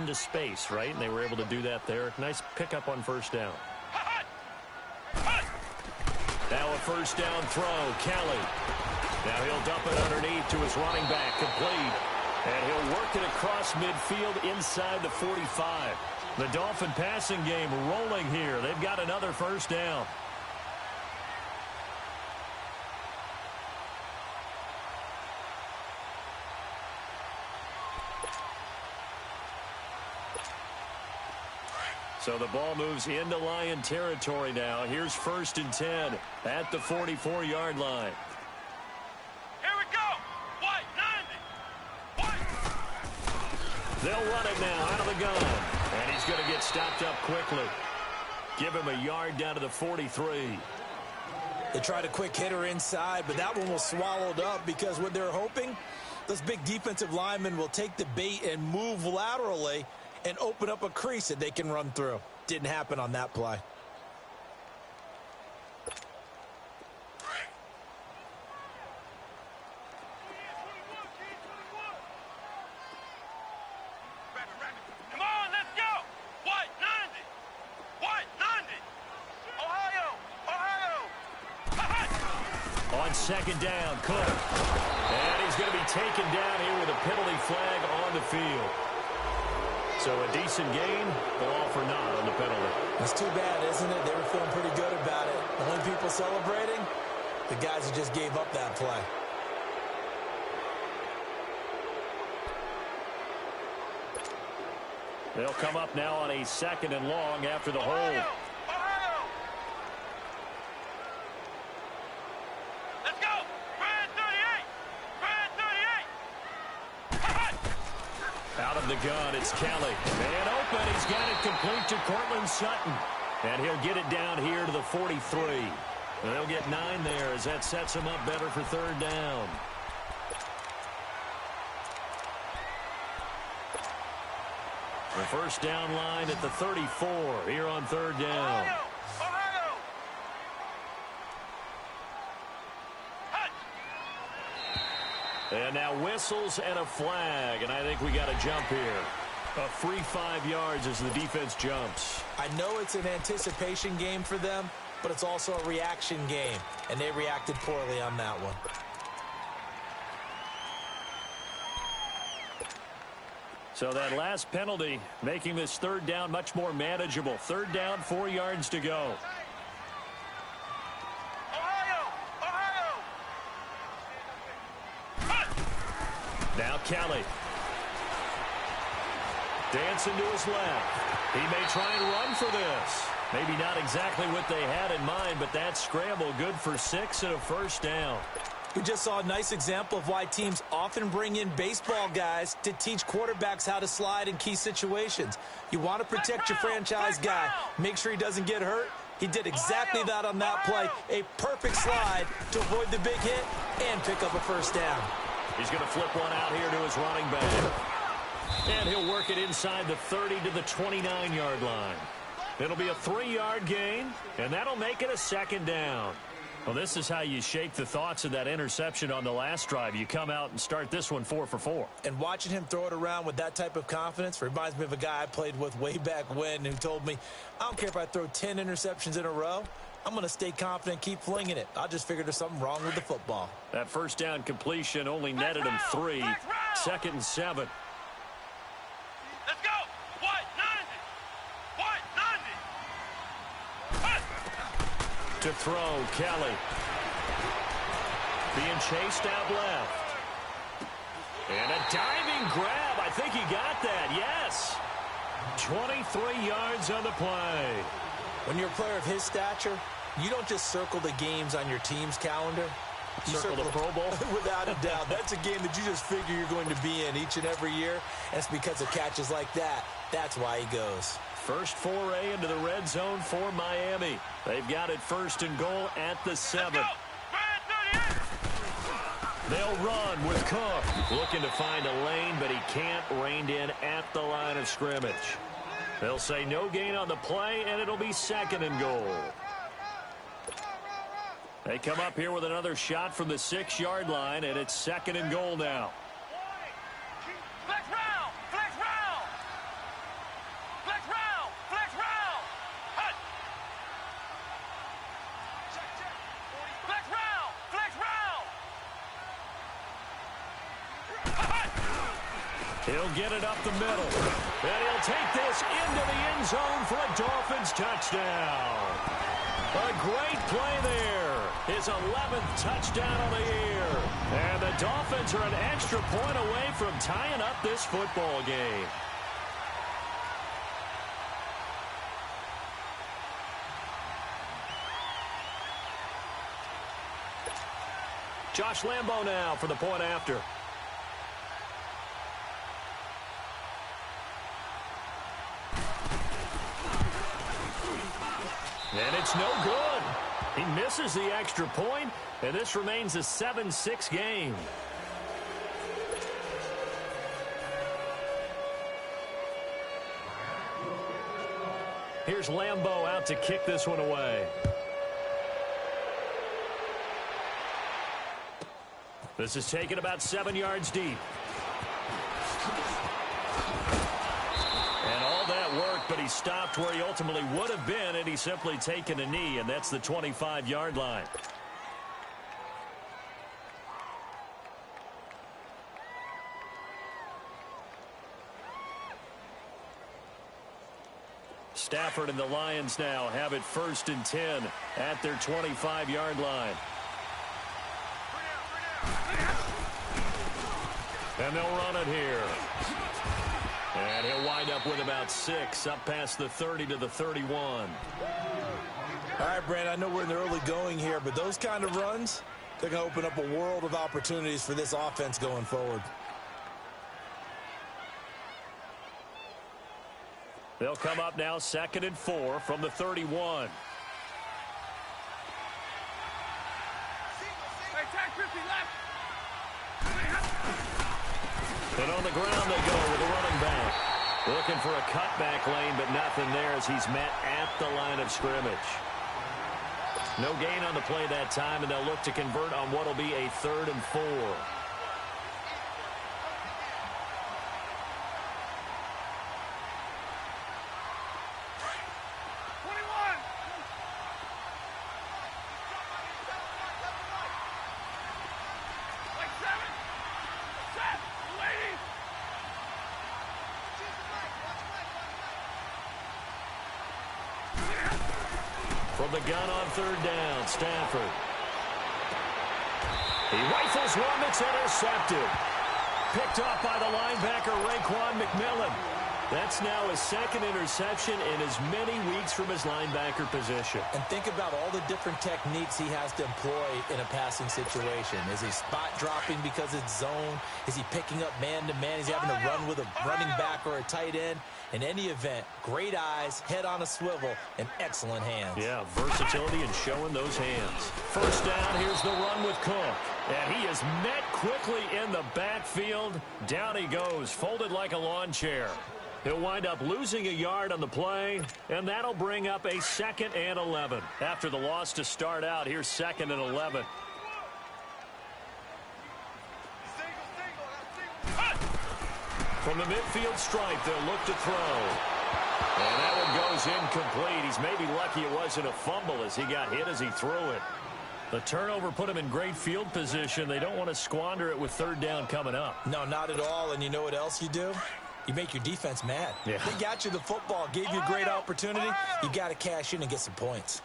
into space, right? And they were able to do that there. Nice pickup on first down. Now a first down throw, Kelly. Now he'll dump it underneath to his running back, complete. And he'll work it across midfield inside the 45. The Dolphin passing game rolling here. They've got another first down. So the ball moves into Lion territory now. Here's 1st and 10 at the 44-yard line. Here we go. White, 90. White. They'll run it now out of the gun. And he's going to get stopped up quickly. Give him a yard down to the 43. They tried a quick hitter inside, but that one was swallowed up because what they're hoping, those big defensive linemen will take the bait and move laterally and open up a crease that they can run through. Didn't happen on that play. Come on, let's go. White, 90. White, 90. Ohio, Ohio. On second down, Cook. And he's going to be taken down here with a penalty flag on the field. So a decent gain, but all for naught on the penalty. It's too bad, isn't it? They were feeling pretty good about it. The only people celebrating, the guys who just gave up that play. They'll come up now on a 2nd and long after the hold. Let's go. Brand 38. Brand 38. Out of the gun, it's Kelly. Man open, he's got it complete to Cortland Sutton. And he'll get it down here to the 43. And they'll get 9 there as that sets him up better for 3rd down. The first down line at the 34 here on 3rd down. Ohio. And now whistles and a flag, and I think we got a jump here. A free 5 yards as the defense jumps. I know it's an anticipation game for them, but it's also a reaction game, and they reacted poorly on that one. So that last penalty making this 3rd down much more manageable. 3rd down, 4 yards to go. Now Kelly. Dancing to his left. He may try and run for this. Maybe not exactly what they had in mind, but that scramble good for 6 and a first down. We just saw a nice example of why teams often bring in baseball guys to teach quarterbacks how to slide in key situations. You want to protect your franchise guy. Make sure he doesn't get hurt. He did exactly that on that play. A perfect slide to avoid the big hit and pick up a first down. He's going to flip one out here to his running back. And he'll work it inside the 30 to the 29-yard line. It'll be a 3-yard gain, and that'll make it a 2nd down. Well, this is how you shake the thoughts of that interception on the last drive. You come out and start this one 4 for 4. And watching him throw it around with that type of confidence reminds me of a guy I played with way back when who told me, I don't care if I throw 10 interceptions in a row. I'm going to stay confident, keep flinging it. I just figured there's something wrong with the football. That first down completion only netted him 3. 2nd and 7. Let's go. White, 90. White, 90. To throw, Kelly. Being chased out left. And a diving grab. I think he got that. Yes. 23 yards on the play. When you're a player of his stature, you don't just circle the games on your team's calendar. You circle the Pro Bowl? Without a doubt. That's a game that you just figure you're going to be in each and every year. And it's because of catches like that. That's why he goes. First foray into the red zone for Miami. They've got it 1st and goal at the 7. They'll run with Cook. Looking to find a lane, but he can't. Reined in at the line of scrimmage. They'll say no gain on the play, and it'll be 2nd and goal. They come up here with another shot from the 6-yard line, and it's 2nd and goal now. Flex round. Flex round. He'll get it up the middle. And he'll take this into the end zone for a Dolphins touchdown. A great play there. His 11th touchdown of the year. And the Dolphins are an extra point away from tying up this football game. Josh Lambo now for the point after. And it's no good. He misses the extra point, and this remains a 7-6 game. Here's Lambo out to kick this one away. This is taken about 7 yards deep. And all that work, but he stopped where he ultimately would have been, and he's simply taken a knee, and that's the 25-yard line. Stafford and the Lions now have it 1st and 10 at their 25-yard line. And they'll run it here. And he'll wind up with about 6, up past the 30 to the 31. All right, Brandon, I know we're in the early going here, but those kind of runs, they're going to open up a world of opportunities for this offense going forward. They'll come up now 2nd and 4 from the 31. And on the ground they go with the running back. Looking for a cutback lane, but nothing there as he's met at the line of scrimmage. No gain on the play that time, and they'll look to convert on what will be a 3rd and 4. From the gun on 3rd down, Stafford. He rifles one that's intercepted. Picked off by the linebacker, Raekwon McMillan. That's now his 2nd interception in as many weeks from his linebacker position. And think about all the different techniques he has to employ in a passing situation. Is he spot dropping because it's zone? Is he picking up man-to-man? Is he having to run with a running back or a tight end? In any event, great eyes, head on a swivel, and excellent hands. Yeah, versatility and showing those hands. 1st down, here's the run with Cook. And he is met quickly in the backfield. Down he goes, folded like a lawn chair. He'll wind up losing a yard on the play, and that'll bring up a 2nd and 11. After the loss to start out, here's 2nd and 11. From the midfield stripe, they'll look to throw. And that one goes incomplete. He's maybe lucky it wasn't a fumble as he got hit as he threw it. The turnover put him in great field position. They don't want to squander it with 3rd down coming up. No, not at all. And you know what else you do? You make your defense mad. Yeah. They got you the football, gave you a great opportunity. You got to cash in and get some points.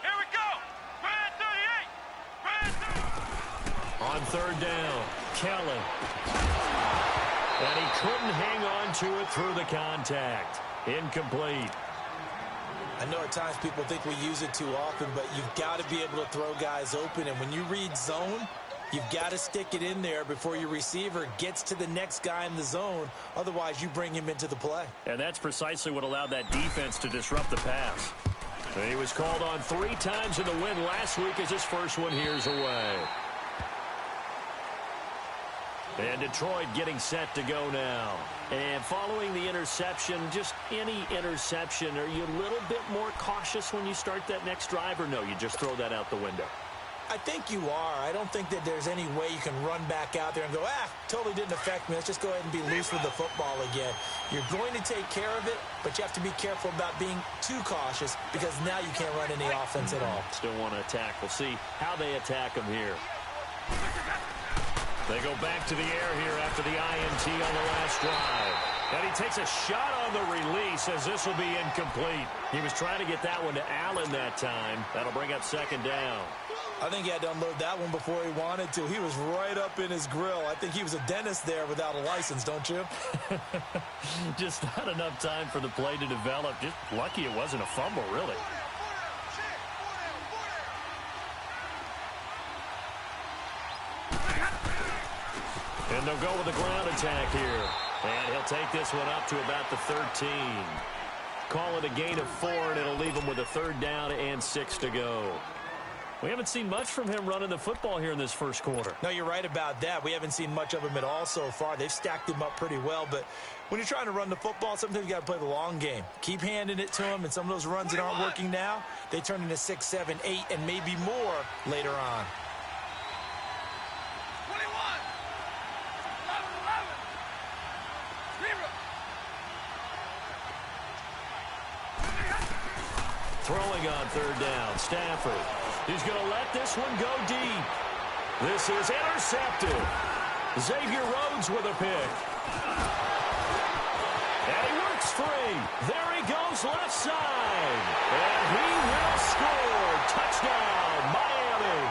Here we go. Brand 38. On 3rd down, Kelly. And he couldn't hang on to it through the contact. Incomplete. I know at times people think we use it too often, but you've got to be able to throw guys open. And when you read zone, you've got to stick it in there before your receiver gets to the next guy in the zone. Otherwise, you bring him into the play. And that's precisely what allowed that defense to disrupt the pass. And he was called on 3 times in the win last week as his first one here's away. And Detroit getting set to go now. And following the interception, just any interception, are you a little bit more cautious when you start that next drive, or no, you just throw that out the window? I think you are. I don't think that there's any way you can run back out there and go, totally didn't affect me. Let's just go ahead and be loose with the football again. You're going to take care of it, but you have to be careful about being too cautious because now you can't run any offense at all. Still want to attack. We'll see how they attack them here. They go back to the air here after the INT on the last drive. And he takes a shot on the release as this will be incomplete. He was trying to get that one to Allen that time. That'll bring up second down. I think he had to unload that one before he wanted to. He was right up in his grill. I think he was a dentist there without a license, don't you? Just not enough time for the play to develop. Just lucky it wasn't a fumble, really. And they'll go with the ground attack here. And he'll take this one up to about the 13. Call it a gain of 4, and it'll leave him with a third down and 6 to go. We haven't seen much from him running the football here in this first quarter. No, you're right about that. We haven't seen much of him at all so far. They've stacked him up pretty well, but when you're trying to run the football, sometimes you got to play the long game. Keep handing it to him, and some of those runs that aren't working now, they turn into 6, 7, 8, and maybe more later on. 21. 11, 11. 0. Throwing on third down, Stafford. He's going to let this one go deep. This is intercepted. Xavier Rhodes with a pick. And he works free. There he goes left side. And he will score. Touchdown, Miami.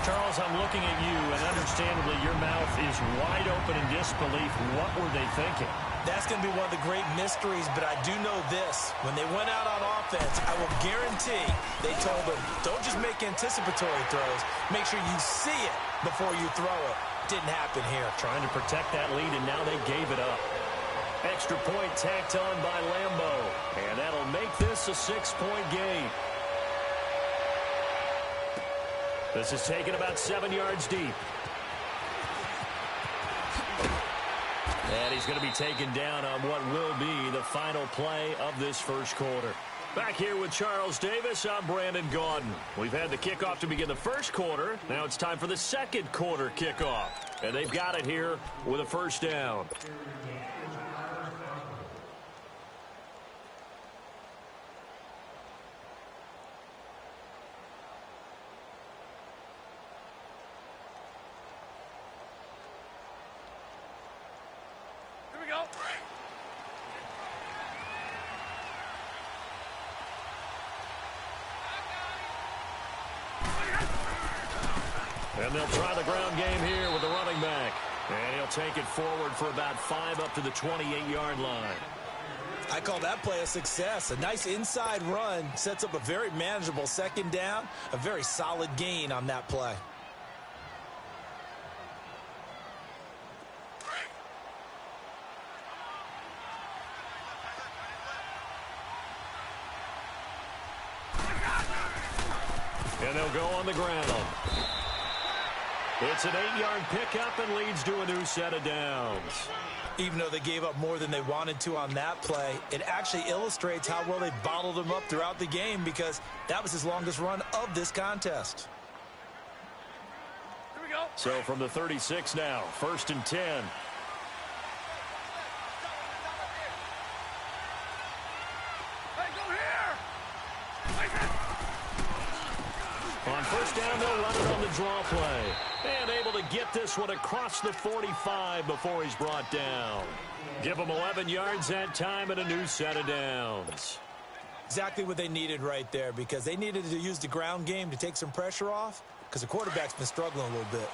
Charles, I'm looking at you, and understandably your mouth is wide open in disbelief. What were they thinking? That's going to be one of the great mysteries, but I do know this. When they went out on offense, I will guarantee they told them, don't just make anticipatory throws. Make sure you see it before you throw it. Didn't happen here. Trying to protect that lead, and now they gave it up. Extra point tacked on by Lambo, and that'll make this a 6-point game. This is taken about 7 yards deep. And he's going to be taken down on what will be the final play of this first quarter. Back here with Charles Davis, I'm Brandon Gaudin. We've had the kickoff to begin the first quarter. Now it's time for the second quarter kickoff. And they've got it here with a first down. And they'll try the ground game here with the running back. And he'll take it forward for about 5 up to the 28-yard line. I call that play a success. A nice inside run sets up a very manageable second down. A very solid gain on that play. And they'll go on the ground. It's an 8-yard pickup and leads to a new set of downs. Even though they gave up more than they wanted to on that play, it actually illustrates how well they bottled him up throughout the game because that was his longest run of this contest. Here we go. So from the 36 now, 1st and 10. Hey, go here. On first down, they'll run it on the draw play. And able to get this one across the 45 before he's brought down. Give him 11 yards that time and a new set of downs. Exactly what they needed right there because they needed to use the ground game to take some pressure off because the quarterback's been struggling a little bit.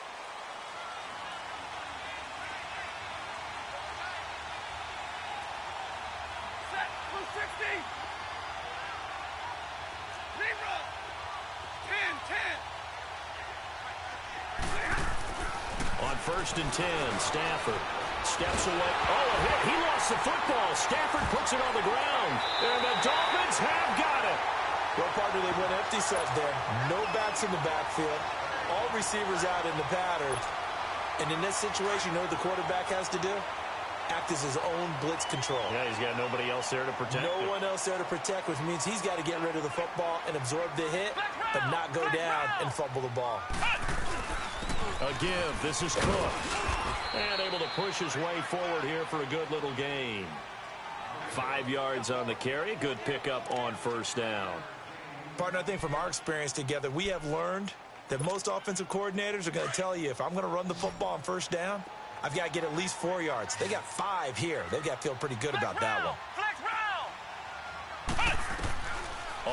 Set. 260. Libra. 10. On 1st and 10, Stafford steps away. Oh, a hit. He lost the football. Stafford puts it on the ground. And the Dolphins have got it. Well, partner, they went empty set there. No backs in the backfield. All receivers out in the pattern. And in this situation, you know what the quarterback has to do? Act as his own blitz control. Yeah, he's got nobody else there to protect No him. one else there to protect, which means he's got to get rid of the football and absorb the hit, but not go down and fumble the ball. A give. This is Cook. And able to push his way forward here for a good little gain. 5 yards on the carry. Good pickup on first down. Partner, I think from our experience together, we have learned that most offensive coordinators are going to tell you if I'm going to run the football on first down, I've got to get at least 4 yards. They got 5 here. They've got to feel pretty good about that one.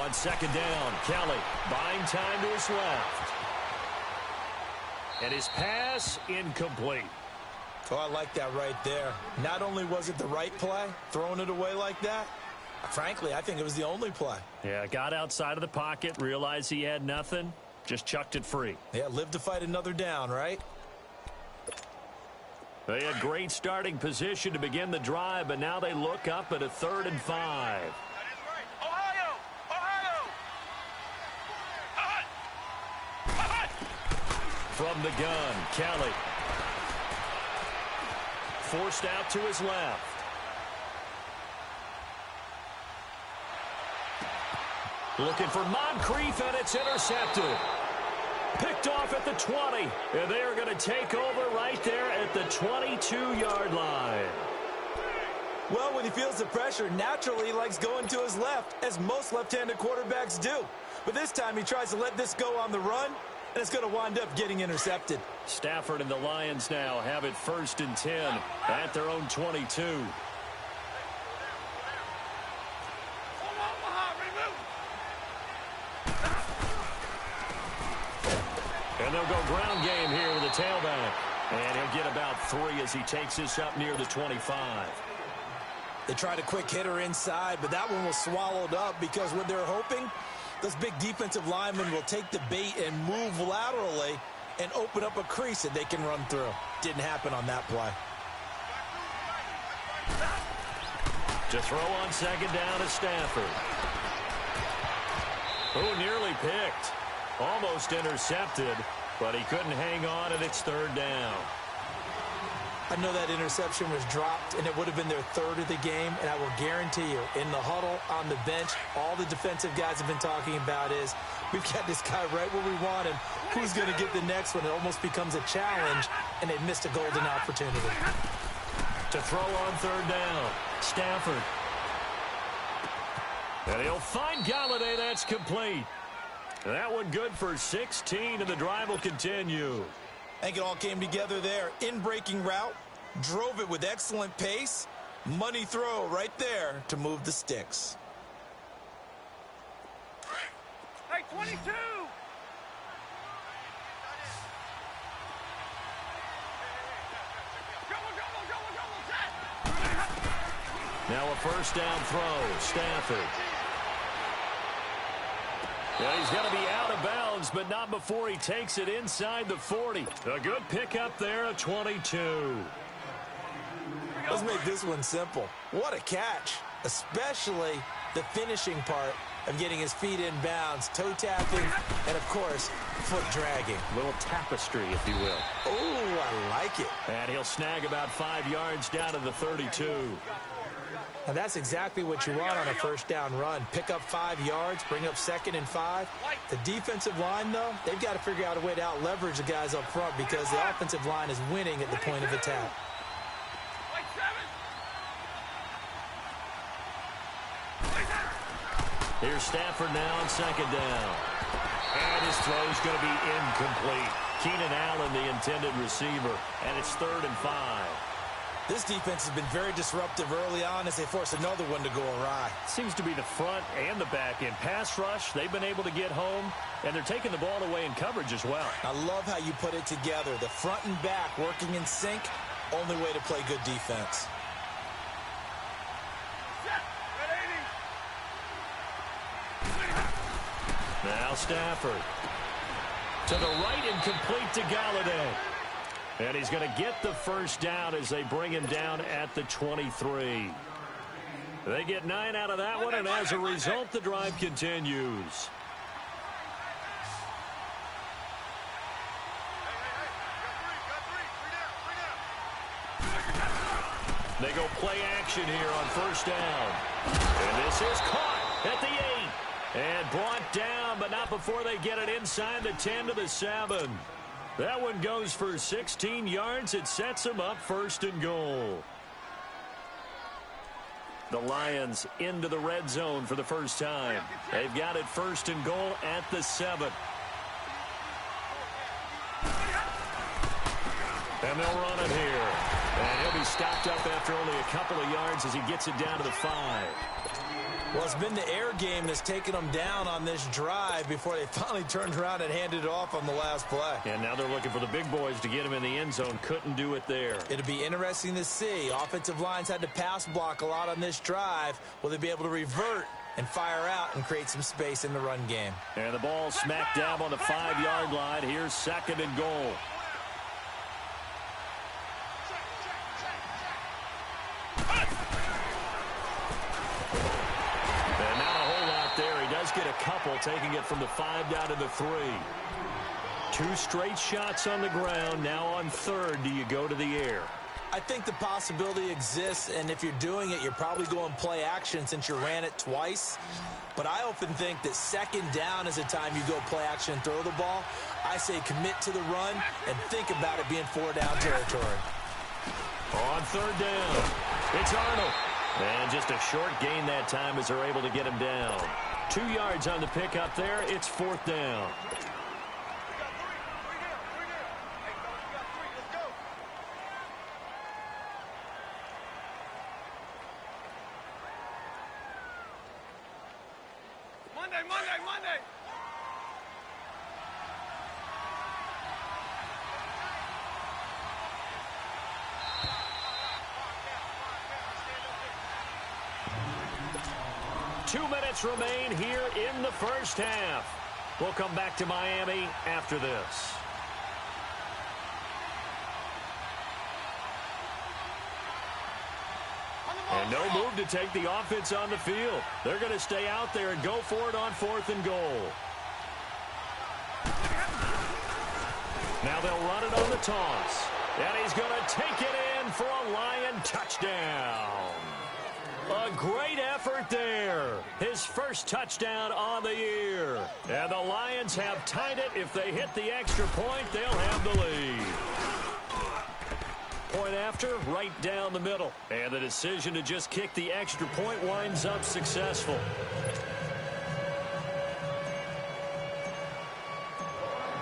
On second down, Kelly buying time to his left. And his pass incomplete. Oh, I like that right there. Not only was it the right play, throwing it away like that, frankly, I think it was the only play. Yeah, got outside of the pocket, realized he had nothing, just chucked it free. Yeah, live to fight another down, right? They had great starting position to begin the drive, but now they look up at a 3rd and 5. From the gun, Kelly. Forced out to his left. Looking for Moncrief, and it's intercepted. Picked off at the 20, and they are going to take over right there at the 22-yard line. Well, when he feels the pressure, naturally he likes going to his left, as most left-handed quarterbacks do. But this time he tries to let this go on the run, and it's going to wind up getting intercepted. Stafford and the Lions now have it 1st and 10 at their own 22. And they'll go ground game here with a tailback. And he'll get about 3 as he takes this up near the 25. They tried a quick hitter inside, but that one was swallowed up because what they're hoping, those big defensive linemen will take the bait and move laterally and open up a crease that they can run through. Didn't happen on that play. To throw on second down is Stafford. Oh, nearly picked. Almost intercepted, but he couldn't hang on, and it's 3rd down. I know that interception was dropped, and it would have been their 3rd of the game, and I will guarantee you, in the huddle, on the bench, all the defensive guys have been talking about is, we've got this guy right where we want him. Who's going to get the next one? It almost becomes a challenge, and they missed a golden opportunity. To throw on 3rd down, Stafford. And he'll find Galladay. That's complete. That one good for 16, and the drive will continue. I think it all came together there. In-breaking route, drove it with excellent pace. Money throw right there to move the sticks. Hey, 22! Now a 1st down throw, Stafford. Yeah, he's going to be out of bounds, but not before he takes it inside the 40. A good pickup there at 22. Let's make this one simple. What a catch, especially the finishing part of getting his feet in bounds, toe tapping, and, of course, foot dragging. A little tapestry, if you will. Oh, I like it. And he'll snag about 5 yards down to the 32. And that's exactly what you want on a 1st down run. Pick up 5 yards, bring up 2nd and 5. The defensive line, though, they've got to figure out a way to out-leverage the guys up front because the offensive line is winning at the point of attack. Here's Stafford now on 2nd down. And his throw's going to be incomplete. Keenan Allen, the intended receiver, and it's 3rd and 5. This defense has been very disruptive early on as they force another one to go awry. Seems to be the front and the back end. Pass rush, they've been able to get home, and they're taking the ball away in coverage as well. I love how you put it together. The front and back working in sync, only way to play good defense. Now Stafford. To the right and complete to Galladay. And he's going to get the 1st down as they bring him down at the 23. They get 9 out of that one, and as a result, the drive continues. They go play action here on 1st down. And this is caught at the 8. And brought down, but not before they get it inside the 10 to the 7. That one goes for 16 yards. It sets them up 1st and goal. The Lions into the red zone for the first time. They've got it 1st and goal at the 7. And they'll run it here. And he'll be stopped up after only a couple of yards as he gets it down to the 5. Well, it's been the air game that's taken them down on this drive before they finally turned around and handed it off on the last play. And now they're looking for the big boys to get him in the end zone. Couldn't do it there. It'll be interesting to see. Offensive lines had to pass block a lot on this drive. Will they be able to revert and fire out and create some space in the run game? And the ball smack dab on the 5-yard line. Here's 2nd and goal. And not a whole lot there. He does get a couple, taking it from the 5 down to the 3. 2 straight shots on the ground. Now on 3rd, do you go to the air? I think the possibility exists, and if you're doing it, you're probably going play action since you ran it twice. But I often think that 2nd down is a time you go play action and throw the ball. I say commit to the run and think about it being 4-down territory. On 3rd down, it's Arnold. And just a short gain that time as they're able to get him down. 2 yards on the pickup there. It's 4th down. Monday. 2 minutes remain here in the first half. We'll come back to Miami after this. And no move to take the offense on the field. They're going to stay out there and go for it on 4th and goal. Now they'll run it on the toss. And he's going to take it in for a Lion touchdown. A great effort there. His first touchdown on the year. And the Lions have tied it. If they hit the extra point, they'll have the lead. Point after, right down the middle. And the decision to just kick the extra point winds up successful.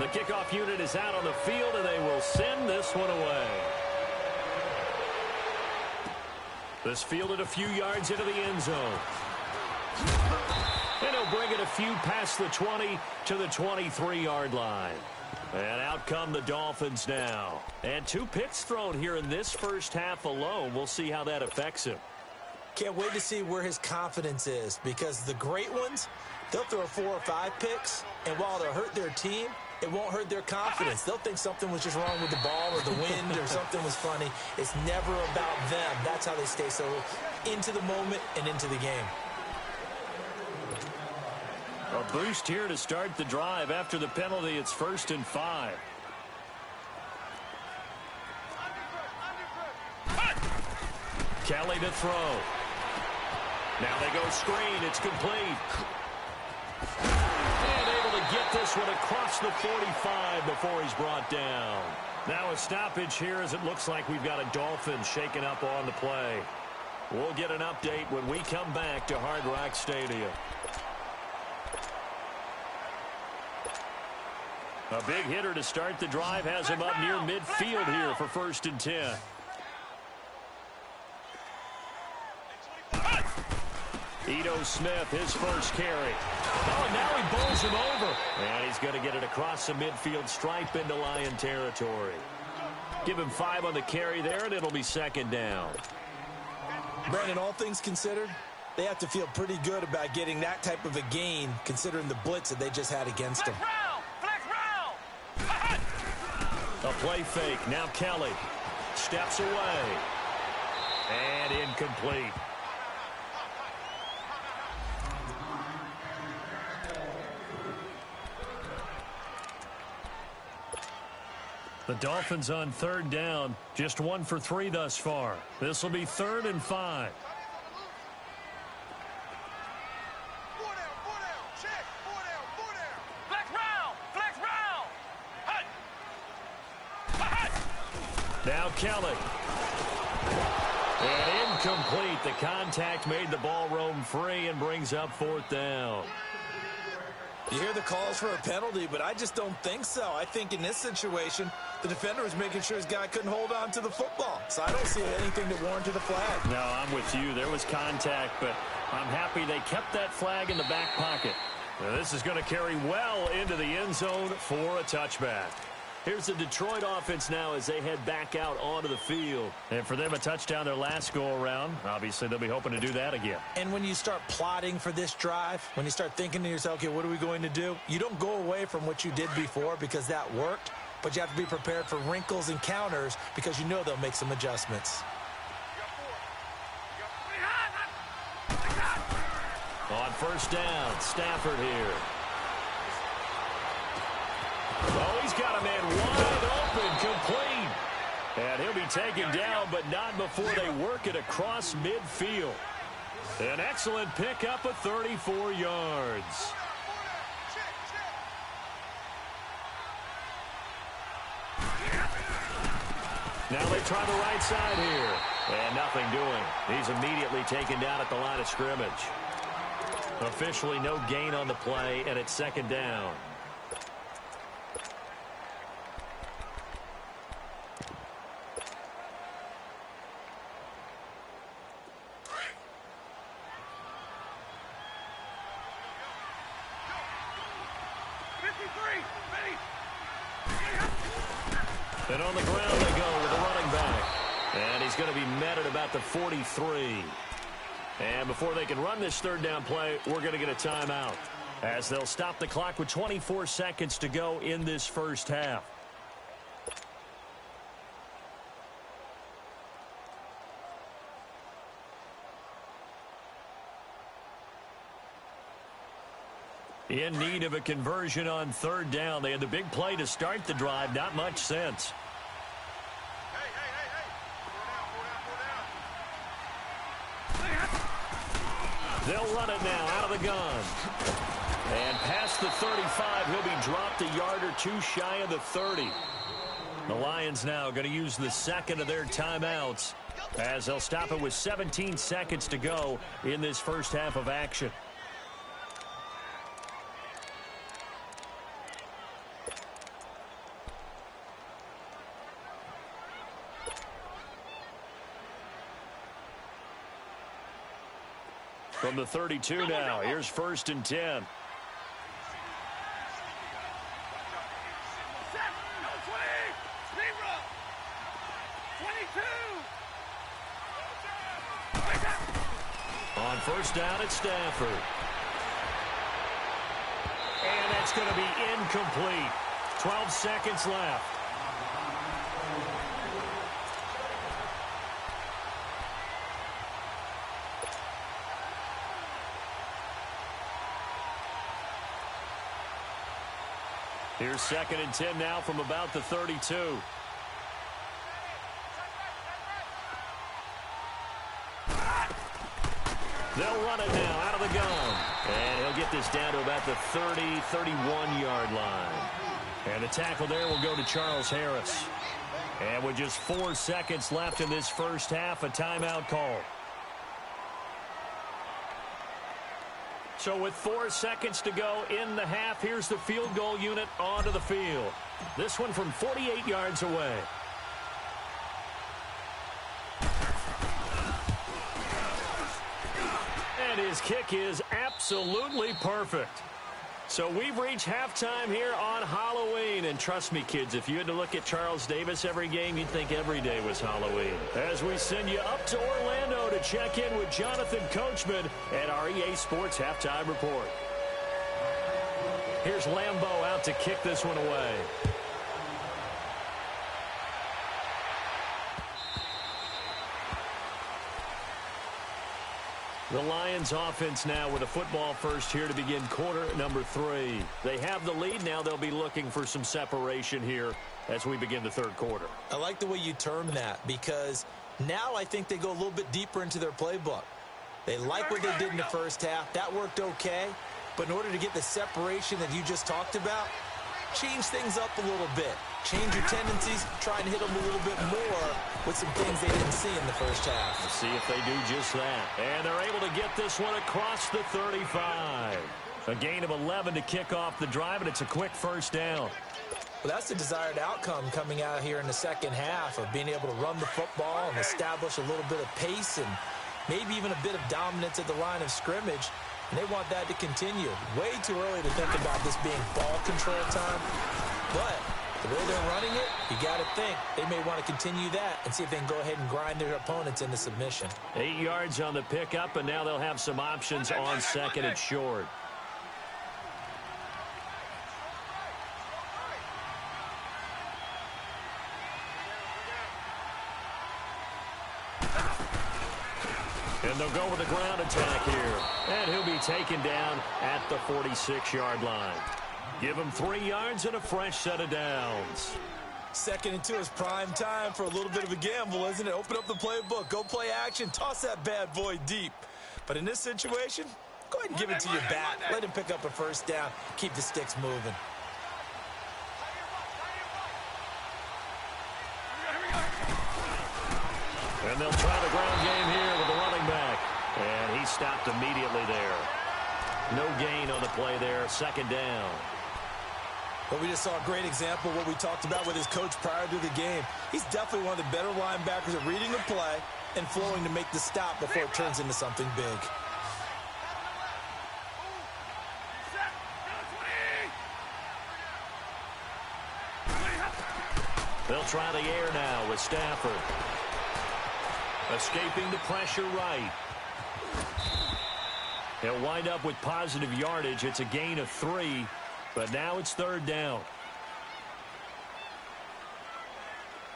The kickoff unit is out on the field, and they will send this one away. This fielded a few yards into the end zone. And he'll bring it a few past the 20 to the 23-yard line. And out come the Dolphins now. And 2 picks thrown here in this first half alone. We'll see how that affects him. Can't wait to see where his confidence is, because the great ones, they'll throw 4 or 5 picks, and while it'll hurt their team, it won't hurt their confidence. They'll think something was just wrong with the ball or the wind or something was funny. It's never about them. That's how they stay so into the moment and into the game. A boost here to start the drive. After the penalty, it's 1st and 5. Kelly to throw. Now they go screen. It's complete. And able to get this one across the 45 before he's brought down. Now a stoppage here as it looks like we've got a Dolphin shaken up on the play. We'll get an update when we come back to Hard Rock Stadium. A big hitter to start the drive has him up near midfield here for 1st and 10. Ito Smith, his first carry. Oh, and now he bowls him over. And he's going to get it across the midfield stripe into Lion territory. Give him 5 on the carry there, and it'll be 2nd down. Brandon, all things considered, they have to feel pretty good about getting that type of a gain, considering the blitz that they just had against them. A play fake. Now Kelly steps away. And incomplete. The Dolphins on 3rd down. Just 1 for 3 thus far. This will be 3rd and 5. Now Kelly. And incomplete. The contact made the ball roam free and brings up 4th down. You hear the calls for a penalty, but I just don't think so. I think in this situation, the defender was making sure his guy couldn't hold on to the football. So I don't see anything that warranted a flag. No, I'm with you. There was contact, but I'm happy they kept that flag in the back pocket. Now, this is going to carry well into the end zone for a touchback. Here's the Detroit offense now as they head back out onto the field. And for them, a touchdown their last go-around. Obviously, they'll be hoping to do that again. And when you start plotting for this drive, when you start thinking to yourself, okay, what are we going to do? You don't go away from what you did before because that worked, but you have to be prepared for wrinkles and counters because you know they'll make some adjustments. On first down, Stafford here. Oh, he's got a man wide open, complete. And he'll be taken down, but not before they work it across midfield. An excellent pickup of 34 yards. Now they try the right side here. And nothing doing. He's immediately taken down at the line of scrimmage. Officially no gain on the play, and it's second down. And on the ground they go with the running back. And he's going to be met at about the 43. And before they can run this third down play, we're going to get a timeout, as they'll stop the clock with 24 seconds to go in this first half. In need of a conversion on third down. They had the big play to start the drive. Not much sense. They'll run it now out of the gun. And past the 35, he'll be dropped a yard or two shy of the 30. The Lions now going to use the second of their timeouts, as they'll stop it with 17 seconds to go in this first half of action. From the 32 now, here's first and 10. On first down, it's Stafford. And that's going to be incomplete. 12 seconds left. Here's second and 10 now from about the 32. They'll run it now out of the gun. And he'll get this down to about the 30, 31-yard line. And the tackle there will go to Charles Harris. And with just 4 seconds left in this first half, a timeout call. So with 4 seconds to go in the half, here's the field goal unit onto the field. This one from 48 yards away. And his kick is absolutely perfect. So we've reached halftime here on Halloween. And trust me, kids, if you had to look at Charles Davis every game, you'd think every day was Halloween. As we send you up to Orlando to check in with Jonathan Coachman at our EA Sports Halftime Report. Here's Lambeau out to kick this one away. The Lions offense now with a football first here to begin quarter number 3. They have the lead. Now they'll be looking for some separation here as we begin the third quarter. I like the way you term that, because now I think they go a little bit deeper into their playbook. They like what they did in the first half. That worked okay. But in order to get the separation that you just talked about, change things up a little bit. Change your tendencies, try and hit them a little bit more with some things they didn't see in the first half. Let's see if they do just that. And they're able to get this one across the 35. A gain of 11 to kick off the drive, and it's a quick first down. Well, that's the desired outcome coming out here in the second half of being able to run the football and establish a little bit of pace and maybe even a bit of dominance at the line of scrimmage. And they want that to continue. Way too early to think about this being ball control time. But the way they're running it, you got to think they may want to continue that and see if they can go ahead and grind their opponents into submission. 8 yards on the pickup, and now they'll have some options on second and short. And they'll go with a ground attack here. And he'll be taken down at the 46-yard line. Give him 3 yards and a fresh set of downs. 2nd and 2 is prime time for a little bit of a gamble, isn't it? Open up the playbook, go play action, toss that bad boy deep. But in this situation, go ahead and give it to your back. Let him pick up a first down. Keep the sticks moving. And they'll try the ground game here with the running back. And he stopped immediately there. No gain on the play there. 2nd down. But we just saw a great example of what we talked about with his coach prior to the game. He's definitely one of the better linebackers at reading the play and flowing to make the stop before it turns into something big. They'll try the air now with Stafford. Escaping the pressure right. He'll wind up with positive yardage. It's a gain of 3, but now it's 3rd down.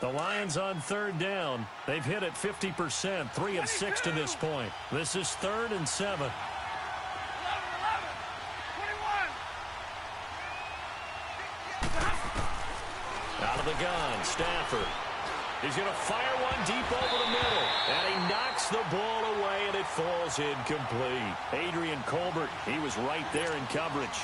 The Lions on 3rd down. They've hit it 50%, 3 of 6 to this point. This is 3rd and 7. 11, 21. Out of the gun, Stafford. He's going to fire one deep over the middle. And he knocks the ball away, and it falls incomplete. Adrian Colbert, he was right there in coverage.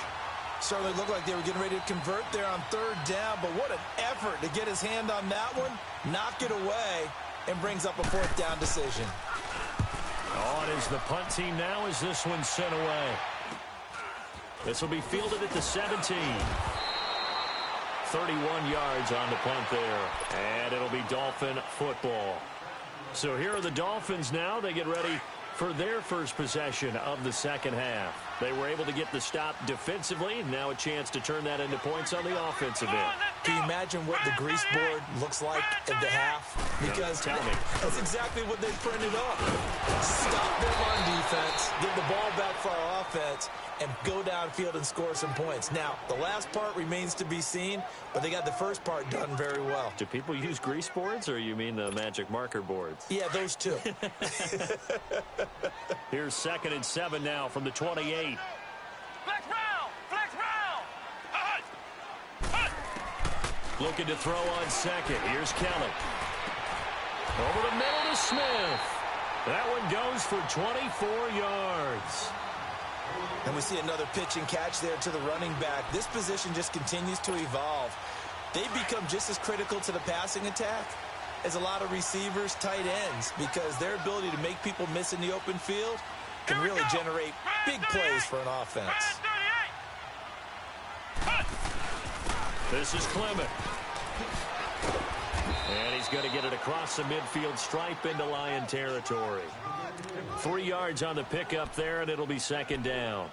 Certainly looked like they were getting ready to convert there on 3rd down, but what an effort to get his hand on that one, knock it away, and brings up a 4th down decision. On is the punt team now as this one's sent away. This will be fielded at the 17. 31 yards on the punt there. And it'll be Dolphin football. So here are the Dolphins now. They get ready for their first possession of the second half. They were able to get the stop defensively. Now a chance to turn that into points on the offensive end. Can you imagine what the grease board looks like at the half? Because Tell me. that's exactly what they printed up. Stop them on defense, get the ball back for our offense, and go downfield and score some points. Now, the last part remains to be seen, but they got the first part done very well. Do people use grease boards, or you mean the magic marker boards? Yeah, those two. Here's 2nd and 7 now from the 28. Flex round! Flex round! Looking to throw on second. Here's Kelly. Over the middle to Smith. That one goes for 24 yards. And we see another pitch and catch there to the running back. This position just continues to evolve. They become just as critical to the passing attack as a lot of receivers, tight ends, because their ability to make people miss in the open field can really generate big plays for an offense. This is Clement. And he's going to get it across the midfield stripe into Lion territory. 3 yards on the pickup there, and it'll be 2nd down.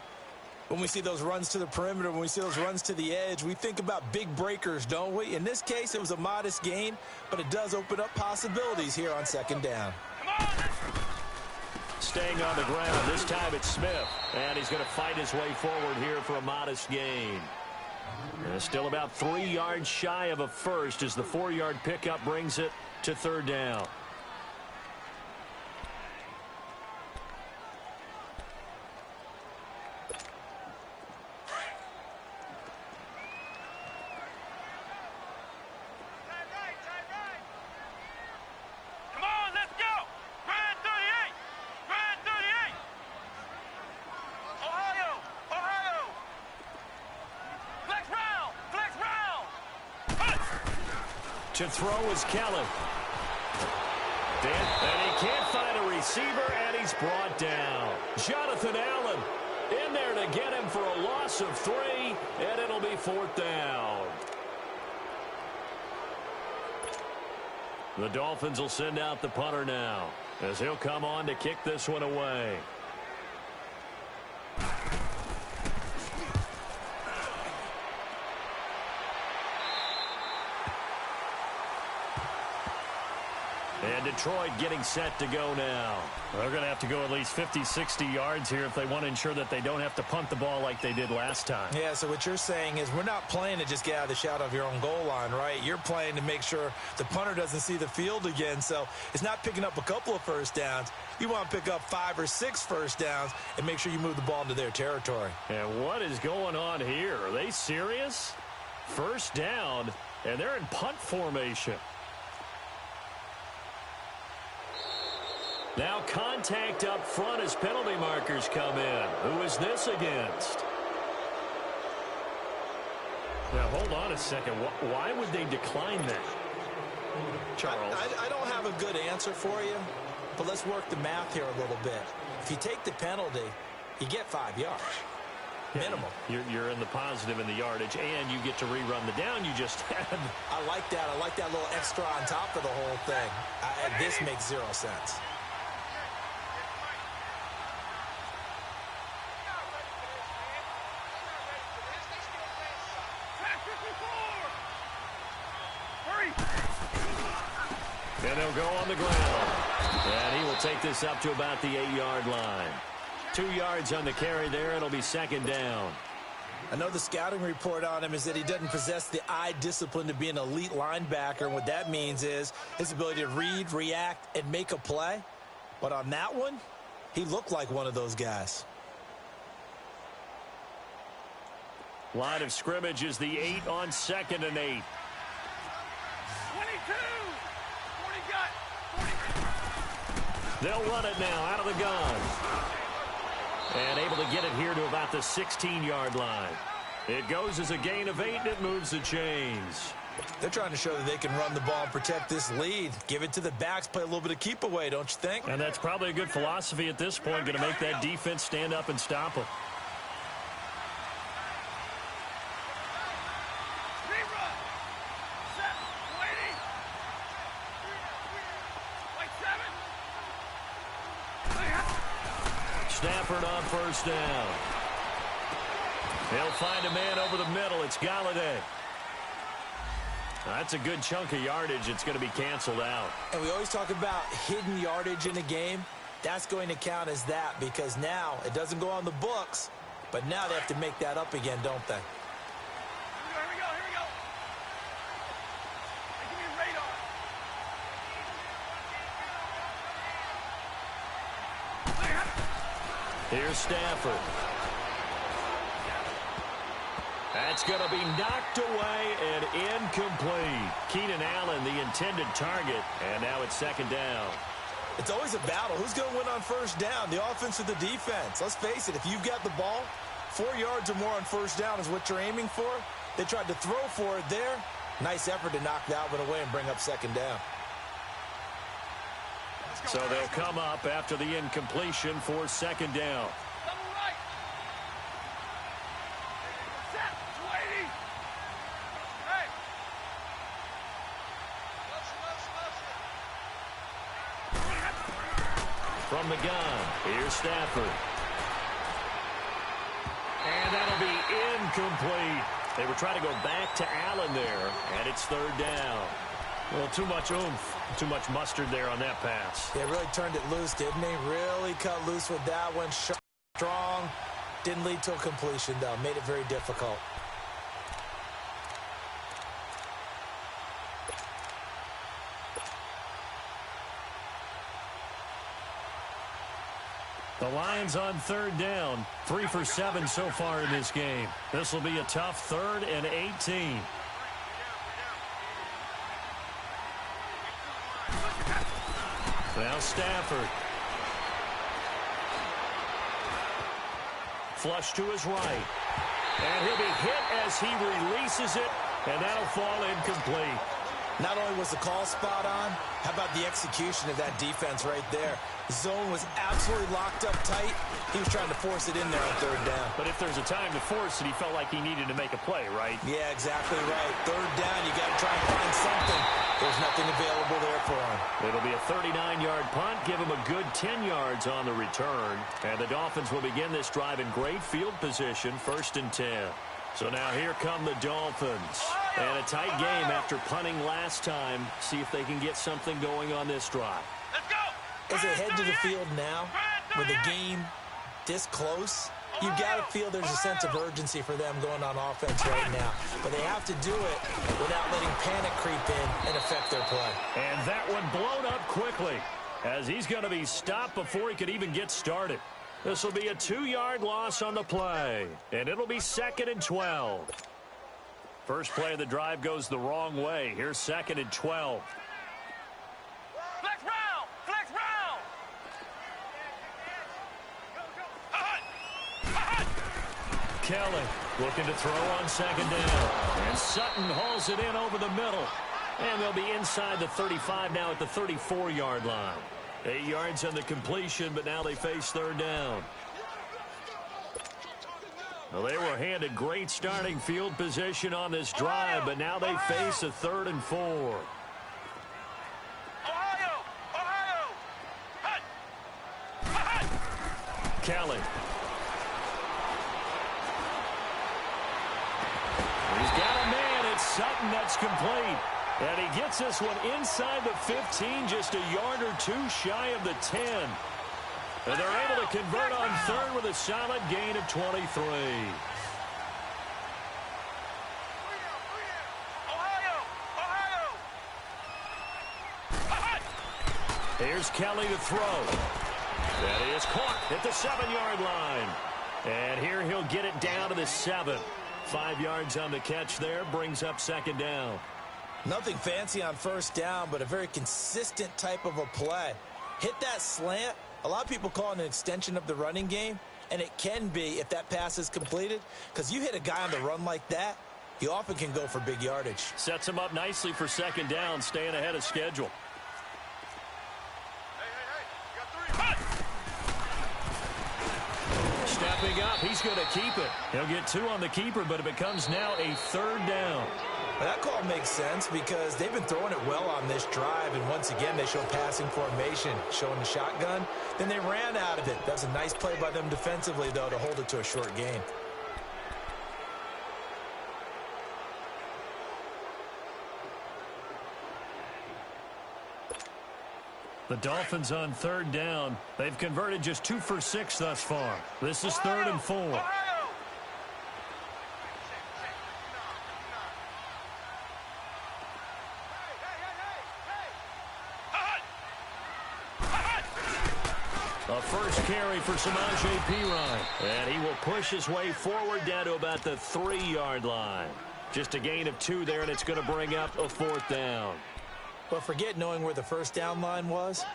When we see those runs to the perimeter, when we see those runs to the edge, we think about big breakers, don't we? In this case, it was a modest gain, but it does open up possibilities here on 2nd down. Staying on the ground, this time it's Smith. And he's going to fight his way forward here for a modest gain. And still about 3 yards shy of a first as the 4-yard pickup brings it to 3rd down. To throw is Kelly. And he can't find a receiver, and he's brought down. Jonathan Allen In there to get him for a loss of 3, and it'll be 4th down. The Dolphins will send out the punter now, as he'll come on to kick this one away. And Detroit getting set to go now. They're going to have to go at least 50, 60 yards here if they want to ensure that they don't have to punt the ball like they did last time. Yeah, so what you're saying is we're not playing to just get out of the shadow of your own goal line, right? You're playing to make sure the punter doesn't see the field again. So it's not picking up a couple of first downs. You want to pick up 5 or 6 first downs and make sure you move the ball into their territory. And what is going on here? Are they serious? First down, and they're in punt formation. Now contact up front as penalty markers come in. Who is this against? Now, hold on a second. Why would they decline that? Charles? I don't have a good answer for you, but let's work the math here a little bit. If you take the penalty, you get 5 yards. Minimum. You're in the positive in the yardage, and you get to rerun the down you just had. I like that. I like that little extra on top of the whole thing. This makes 0 sense. And they'll go on the ground. And he will take this up to about the 8-yard line. 2 yards on the carry there. It'll be 2nd down. I know the scouting report on him is that he doesn't possess the eye discipline to be an elite linebacker. And what that means is his ability to read, react, and make a play. But on that one, he looked like one of those guys. Line of scrimmage is the 8 on 2nd and 8. 22. 40 got. 40. They'll run it now out of the gun. And able to get it here to about the 16-yard line. It goes as a gain of 8, and it moves the chains. They're trying to show that they can run the ball and protect this lead. Give it to the backs, play a little bit of keep away, don't you think? And that's probably a good philosophy at this point, going to make that defense stand up and stop them. Stafford on first down. He'll find a man over the middle. It's Galladay. That's a good chunk of yardage. It's going to be canceled out. And we always talk about hidden yardage in a game. That's going to count as that because now it doesn't go on the books, but now they have to make that up again, don't they? Here we go. Hey, give me radar. Here's Stafford. That's going to be knocked away and incomplete. Keenan Allen, the intended target, and now it's 2nd down. It's always a battle. Who's going to win on first down, the offense or the defense? Let's face it, if you've got the ball, 4 yards or more on first down is what you're aiming for. They tried to throw for it there. Nice effort to knock that one away and bring up 2nd down. So they'll come up after the incompletion for 2nd down. Double right. Set. Waiting. Hey. From the gun, here's Stafford. And that'll be incomplete. They were trying to go back to Allen there, and it's 3rd down. Well, too much oomph, too much mustard there on that pass. They really turned it loose, didn't they? Really cut loose with that one. Strong. Didn't lead to a completion, though. Made it very difficult. The Lions on 3rd down. 3 for 7 so far in this game. This will be a tough 3rd and 18. Now Stafford. Flush to his right. And he'll be hit as he releases it, and that'll fall incomplete. Not only was the call spot on, how about the execution of that defense right there? The zone was absolutely locked up tight. He was trying to force it in there on third down. But if there's a time to force it, he felt like he needed to make a play, right? Yeah, exactly right. Third down, you got to try and find something. There's nothing available there for him. It'll be a 39-yard punt. Give him a good 10 yards on the return. And the Dolphins will begin this drive in great field position, 1st and 10. So now here come the Dolphins. And a tight game after punting last time. See if they can get something going on this drive. Let's go! As they head to the field now, with the game this close, you've got to feel there's a sense of urgency for them going on offense right now. But they have to do it without letting panic creep in and affect their play. And that one blown up quickly as he's going to be stopped before he could even get started. This will be a 2-yard loss on the play, and it'll be 2nd and 12. First play of the drive goes the wrong way. Here's 2nd and 12. Flex round! Flex round! Kelly looking to throw on 2nd down. And Sutton hauls it in over the middle. And they'll be inside the 35 now at the 34-yard line. 8 yards on the completion, but now they face 3rd down. Well, they were handed great starting field position on this drive, but now they face a 3rd and 4. Ohio! Ohio! Hut! Hut! Kelly. He's got a man. It's Sutton that's complete. And he gets this one inside the 15, just a yard or two shy of the 10. And they're able to convert on 3rd with a solid gain of 23. Ohio! Ohio! Here's Kelly to throw. That is caught at the 7-yard line. And here he'll get it down to the 7. 5 yards on the catch there, brings up 2nd down. Nothing fancy on 1st down, but a very consistent type of a play. Hit that slant. A lot of people call it an extension of the running game, and it can be if that pass is completed, because you hit a guy on the run like that, you often can go for big yardage. Sets him up nicely for 2nd down, staying ahead of schedule. Hey! Stepping up, he's going to keep it. He'll get 2 on the keeper, but it becomes now a 3rd down. Well, that call makes sense because they've been throwing it well on this drive, and once again, they show passing formation, showing the shotgun. Then they ran out of it. That's a nice play by them defensively, though, to hold it to a short gain. The Dolphins on 3rd down. They've converted just 2 for 6 thus far. This is 3rd and 4. Ohio! A first carry for Samaje Perine. And he will push his way forward down to about the 3-yard line. Just a gain of 2 there, and it's going to bring up a 4th down. But forget knowing where the 1st down line was.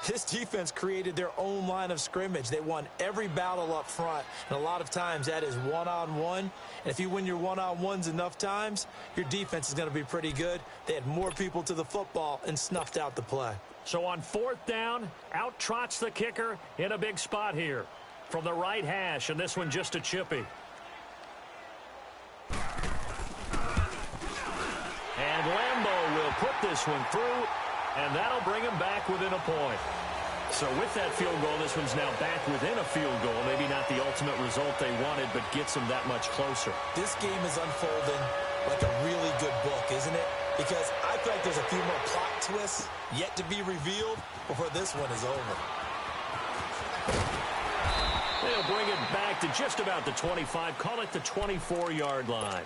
This defense created their own line of scrimmage. They won every battle up front, and a lot of times that is one-on-one. And if you win your one-on-ones enough times, your defense is going to be pretty good. They had more people to the football and snuffed out the play. So on 4th down, out trots the kicker in a big spot here. From the right hash, and this one just a chippy. And Lambeau will put this one through, and that'll bring him back within a point. So with that field goal, this one's now back within a field goal. Maybe not the ultimate result they wanted, but gets them that much closer. This game is unfolding like a really good book, isn't it? Because I feel like there's a few more plot twists yet to be revealed before this one is over. They'll bring it back to just about the 25, call it the 24-yard line.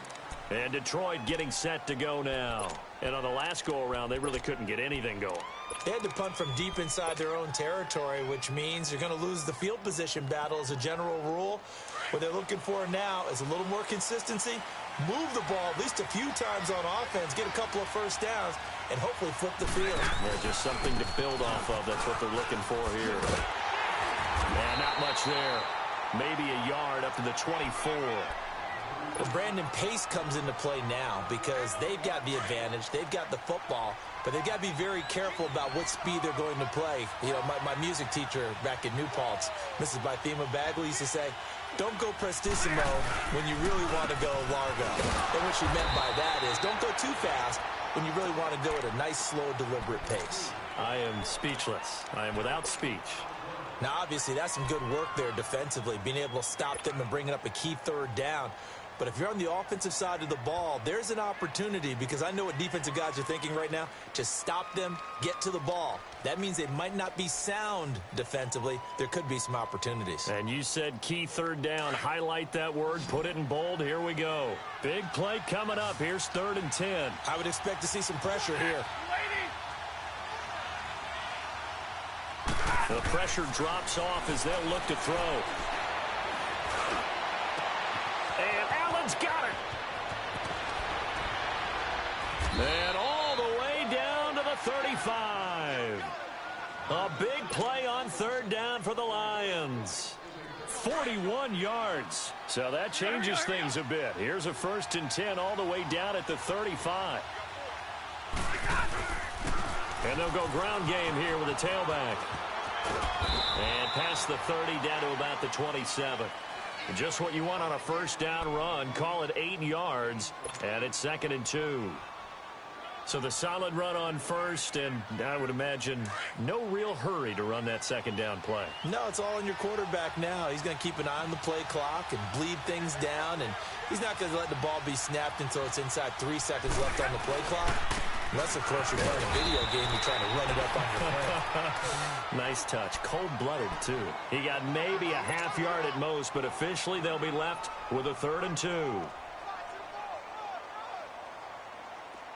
And Detroit getting set to go now. And on the last go-around, they really couldn't get anything going. They had to punt from deep inside their own territory, which means you're going to lose the field position battle as a general rule. What they're looking for now is a little more consistency, move the ball at least a few times on offense, get a couple of first downs, and hopefully flip the field. Yeah, just something to build off of. That's what they're looking for here. And not much there. Maybe a yard up to the 24. Well, Brandon, pace comes into play now because they've got the advantage. They've got the football, but they've got to be very careful about what speed they're going to play. You know, my music teacher back in New Paltz, Mrs. Bythema Bagley, used to say, don't go prestissimo when you really want to go largo. And what she meant by that is don't go too fast when you really want to go at a nice, slow, deliberate pace. I am speechless. I am without speech. Now, obviously, that's some good work there defensively, being able to stop them and bringing up a key third down. But if you're on the offensive side of the ball, there's an opportunity because I know what defensive guys are thinking right now. Just stop them, get to the ball. That means they might not be sound defensively. There could be some opportunities. And you said key third down. Highlight that word, put it in bold. Here we go. Big play coming up. Here's 3rd and 10. I would expect to see some pressure here. The pressure drops off as they'll look to throw. And Allen's got it. And all the way down to the 35. A big play on 3rd down for the Lions. 41 yards. So that changes things a bit. Here's a 1st and 10 all the way down at the 35. And they'll go ground game here with a tailback. And past the 30 down to about the 27. Just what you want on a 1st down run. Call it 8 yards. And it's 2nd and 2. So the solid run on 1st, and I would imagine no real hurry to run that 2nd down play. No, it's all on your quarterback now. He's going to keep an eye on the play clock and bleed things down, and he's not going to let the ball be snapped until it's inside 3 seconds left on the play clock. Unless, of course, you're playing a video game, you're trying to run it up on your friend. Nice touch. Cold-blooded, too. He got maybe a half yard at most, but officially they'll be left with a 3rd and 2.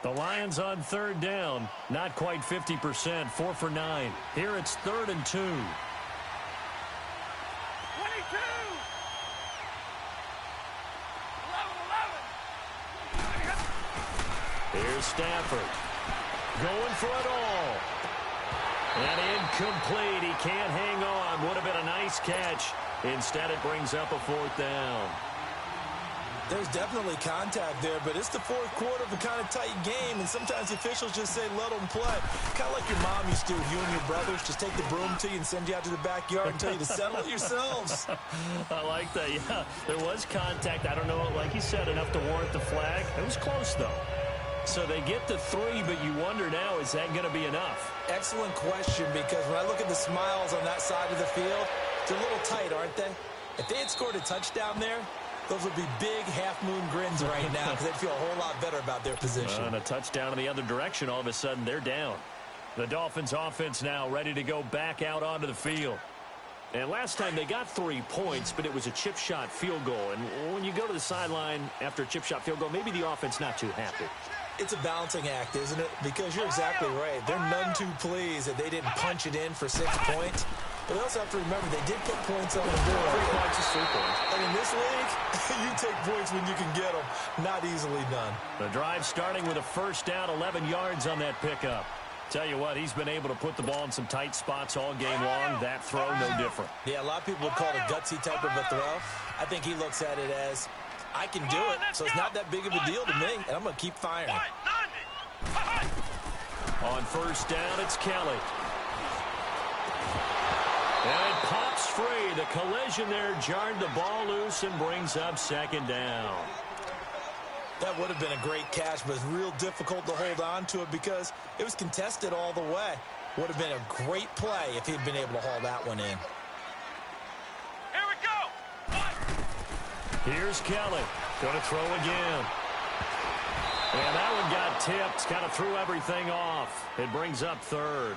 The Lions on 3rd down. Not quite 50%. 4 for 9. Here it's 3rd and 2. 22. Here's Stafford. Going for it all. And incomplete. He can't hang on. Would have been a nice catch. Instead, it brings up a 4th down. There's definitely contact there, but it's the 4th quarter of a kind of tight game, and sometimes the officials just say, let them play. Kind of like your mom used to with you and your brothers. Just take the broom to you and send you out to the backyard and tell you to settle it yourselves. I like that, yeah. There was contact. I don't know, like you said, enough to warrant the flag. It was close, though. So they get the 3, but you wonder now, is that going to be enough? Excellent question, because when I look at the smiles on that side of the field, they're a little tight, aren't they? If they had scored a touchdown there, those would be big half-moon grins right now because they'd feel a whole lot better about their position. And a touchdown in the other direction, all of a sudden they're down. The Dolphins offense now ready to go back out onto the field. And last time they got 3 points, but it was a chip shot field goal. And when you go to the sideline after a chip shot field goal, maybe the offense not too happy. It's a balancing act, isn't it? Because you're exactly right. They're none too pleased that they didn't punch it in for 6 points. But they also have to remember they did put points on the board. 3 points is 3 points. And in this league, you take points when you can get them. Not easily done. The drive starting with a 1st down, 11 yards on that pickup. Tell you what, he's been able to put the ball in some tight spots all game long. That throw, no different. Yeah, a lot of people would call it a gutsy type of a throw. I think he looks at it as, I can do it, so it's not that big of a deal to me, and I'm going to keep firing. On 1st down, it's Kelly. And it pops free. The collision there jarred the ball loose and brings up 2nd down. That would have been a great catch, but it's real difficult to hold on to it because it was contested all the way. Would have been a great play if he'd been able to haul that one in. Here we go. Here's Kelly. Going to throw again. And that one got tipped. Kind of threw everything off. It brings up 3rd.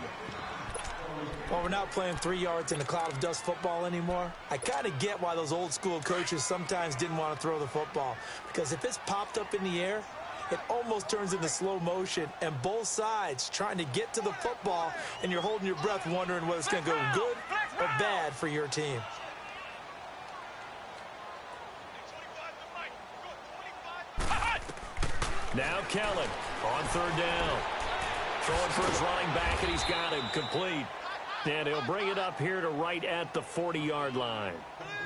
Well, we're not playing 3 yards in a cloud of dust football anymore. I kind of get why those old school coaches sometimes didn't want to throw the football. Because if it's popped up in the air, it almost turns into slow motion. And both sides trying to get to the football, and you're holding your breath wondering whether it's going to go good or bad for your team. Now Kelly on 3rd down. Throwing for his running back, and he's got him complete. And he'll bring it up here to right at the 40-yard line.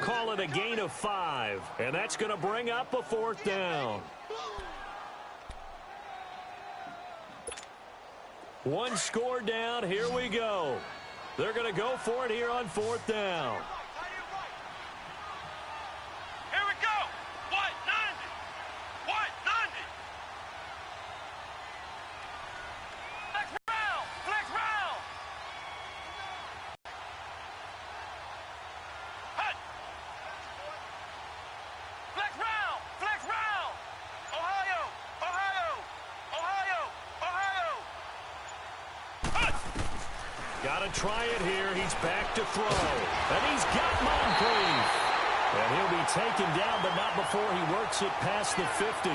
Call it a gain of 5, and that's going to bring up a 4th down. One score down. Here we go. They're going to go for it here on 4th down. Here we go. What? 90. What? 90. Flex round. Flex round. Hut. Flex round. Flex round. Ohio. Ohio. Ohio. Ohio. Hut. Got to try it here. He's back to throw. And he's got Moncrief. And he'll be taken down, but not before he works it past the 50.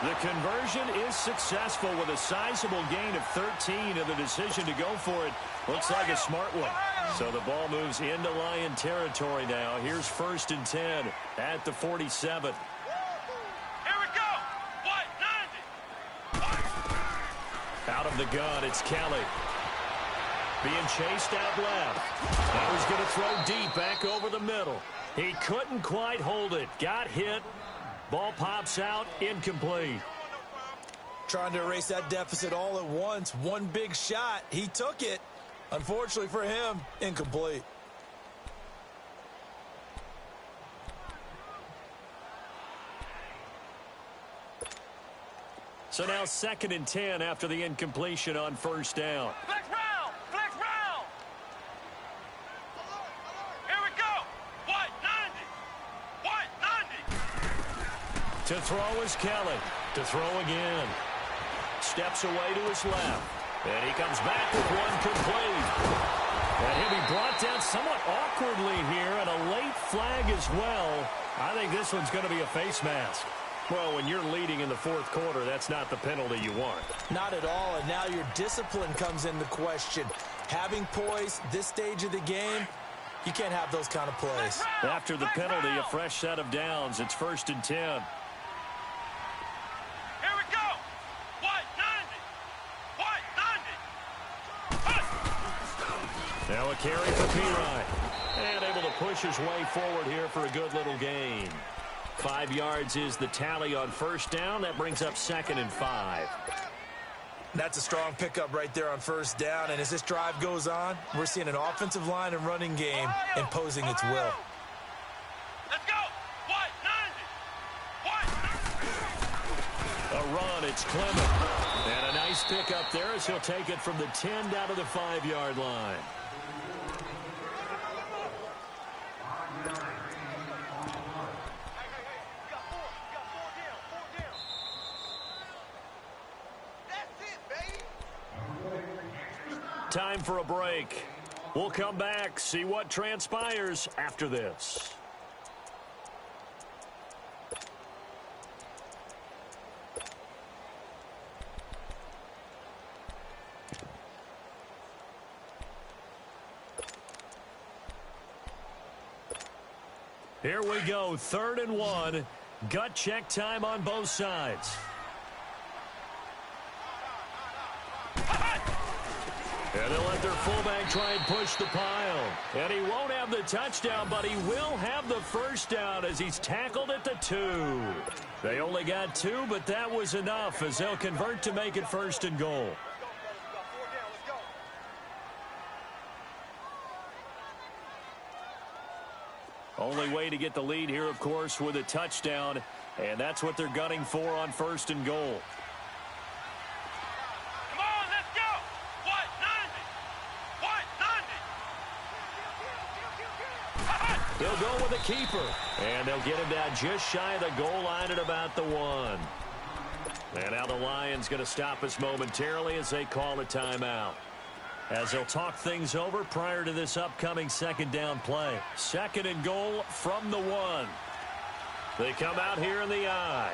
The conversion is successful with a sizable gain of 13, and the decision to go for it looks like a smart one. So the ball moves into Lion territory now. Here's 1st and 10 at the 47. Here we go. What? 90. Out of the gun, it's Kelly. Being chased out left. Now he's going to throw deep back over the middle. He couldn't quite hold it. Got hit. Ball pops out. Incomplete. Trying to erase that deficit all at once. One big shot. He took it. Unfortunately for him, incomplete. So now 2nd and 10 after the incompletion on 1st down. Flex round. Flex round. Here we go. What? 90. What? 90. To throw is Kelly. To throw again. Steps away to his left. And he comes back with one complete. And he'll be brought down somewhat awkwardly here, and a late flag as well. I think this one's going to be a face mask. Well, when you're leading in the 4th quarter, that's not the penalty you want. Not at all, and now your discipline comes into question. Having poise this stage of the game, you can't have those kind of plays. After the penalty, a fresh set of downs. It's 1st and 10. Here we go. What? 90. What? 90. Now a carry for Pirine. And able to push his way forward here for a good little gain. 5 yards is the tally on 1st down. That brings up 2nd and 5. That's a strong pickup right there on 1st down. And as this drive goes on, we're seeing an offensive line and running game imposing its will. Let's go. What? 90. What? A run, it's Clement. And a nice pickup there as he'll take it from the 10 down to the 5-yard line. Time for a break. We'll come back, see what transpires after this. Here we go, 3rd and 1. Gut check time on both sides. And they'll let their fullback try and push the pile. And he won't have the touchdown, but he will have the 1st down as he's tackled at the 2. They only got 2, but that was enough as they'll convert to make it 1st and goal. Only way to get the lead here, of course, with a touchdown. And that's what they're gunning for on 1st and goal. They'll go with a keeper. And they'll get him down just shy of the goal line at about the 1. And now the Lions going to stop us momentarily as they call a timeout. As they'll talk things over prior to this upcoming 2nd down play. 2nd and goal from the 1. They come out here in the I.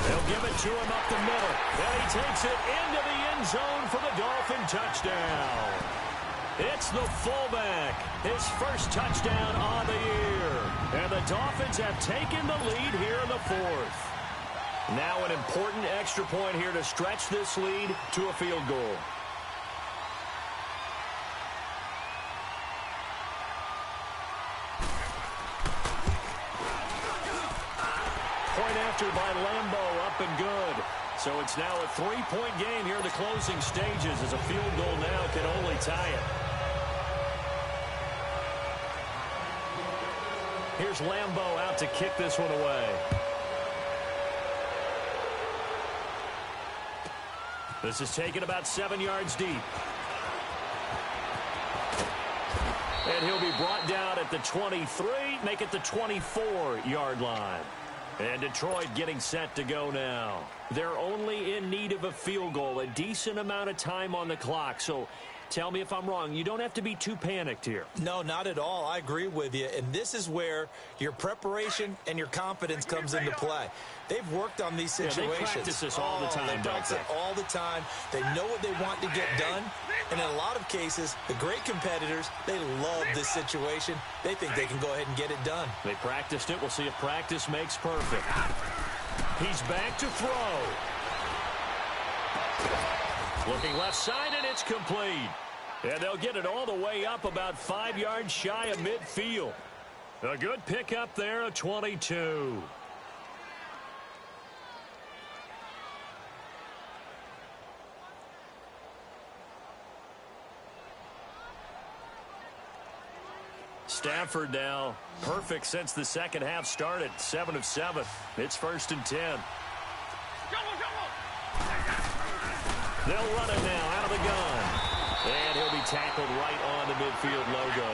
They'll give it to him up the middle. And he takes it into the end zone for the Dolphin touchdown. It's the fullback. His 1st touchdown on the year. And the Dolphins have taken the lead here in the 4th. Now an important extra point here to stretch this lead to a field goal. Point after by Lambeau, up and good. So it's now a 3-point game here in the closing stages as a field goal now can only tie it. Here's Lambeau out to kick this one away. This is taken about 7 yards deep. And he'll be brought down at the 23, make it the 24-yard line. And Detroit getting set to go now. They're only in need of a field goal, a decent amount of time on the clock. So tell me if I'm wrong. You don't have to be too panicked here. No, not at all. I agree with you. And this is where your preparation and your confidence comes into play. They've worked on these situations. They practice this all the time, They practice it all the time. They know what they want to get done. And in a lot of cases, the great competitors, they love this situation. They think they can go ahead and get it done. They practiced it. We'll see if practice makes perfect. He's back to throw. Looking left side, and it's complete. And they'll get it all the way up about 5 yards shy of midfield. A good pickup there, a 22. Stafford now perfect since the second half started. 7 of 7. It's 1st and 10. They'll run it now out of the gun. And he'll be tackled right on the midfield logo.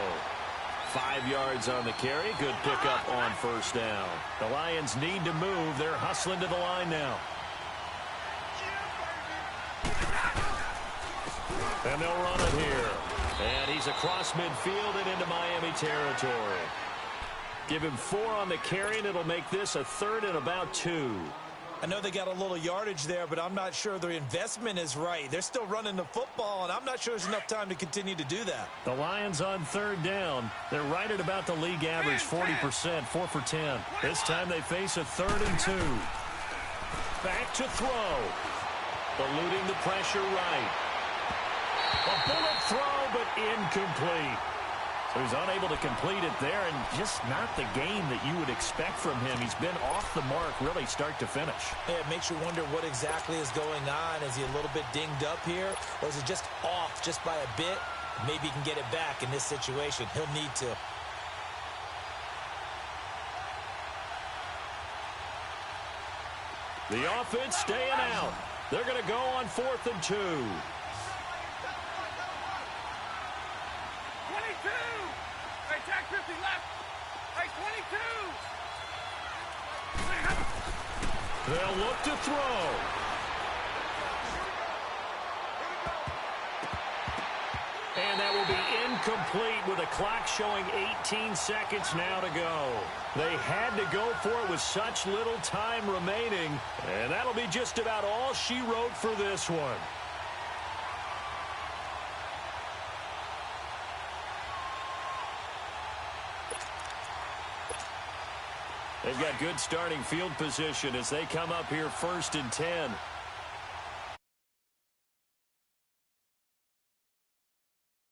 5 yards on the carry. Good pickup on first down. The Lions need to move. They're hustling to the line now. And they'll run it here. And he's across midfield and into Miami territory. Give him 4 on the carry, and it'll make this a 3rd and about 2. I know they got a little yardage there, but I'm not sure their investment is right. They're still running the football, and I'm not sure there's enough time to continue to do that. The Lions on 3rd down. They're right at about the league average, 40%, 4 for 10. This time they face a 3rd and 2. Back to throw. Eluding the pressure right. A bullet throw, but incomplete. So he's unable to complete it there, and just not the game that you would expect from him. He's been off the mark really start to finish. Yeah, it makes you wonder what exactly is going on. Is he a little bit dinged up here, or is it just off just by a bit? Maybe he can get it back in this situation. He'll need to. The offense staying out. They're going to go on 4th and 2. 22! Hey, tag 50 left! Hey, 22! They'll look to throw. And that will be incomplete with a clock showing 18 seconds now to go. They had to go for it with such little time remaining. And that'll be just about all she wrote for this one. They've got good starting field position as they come up here 1st and 10.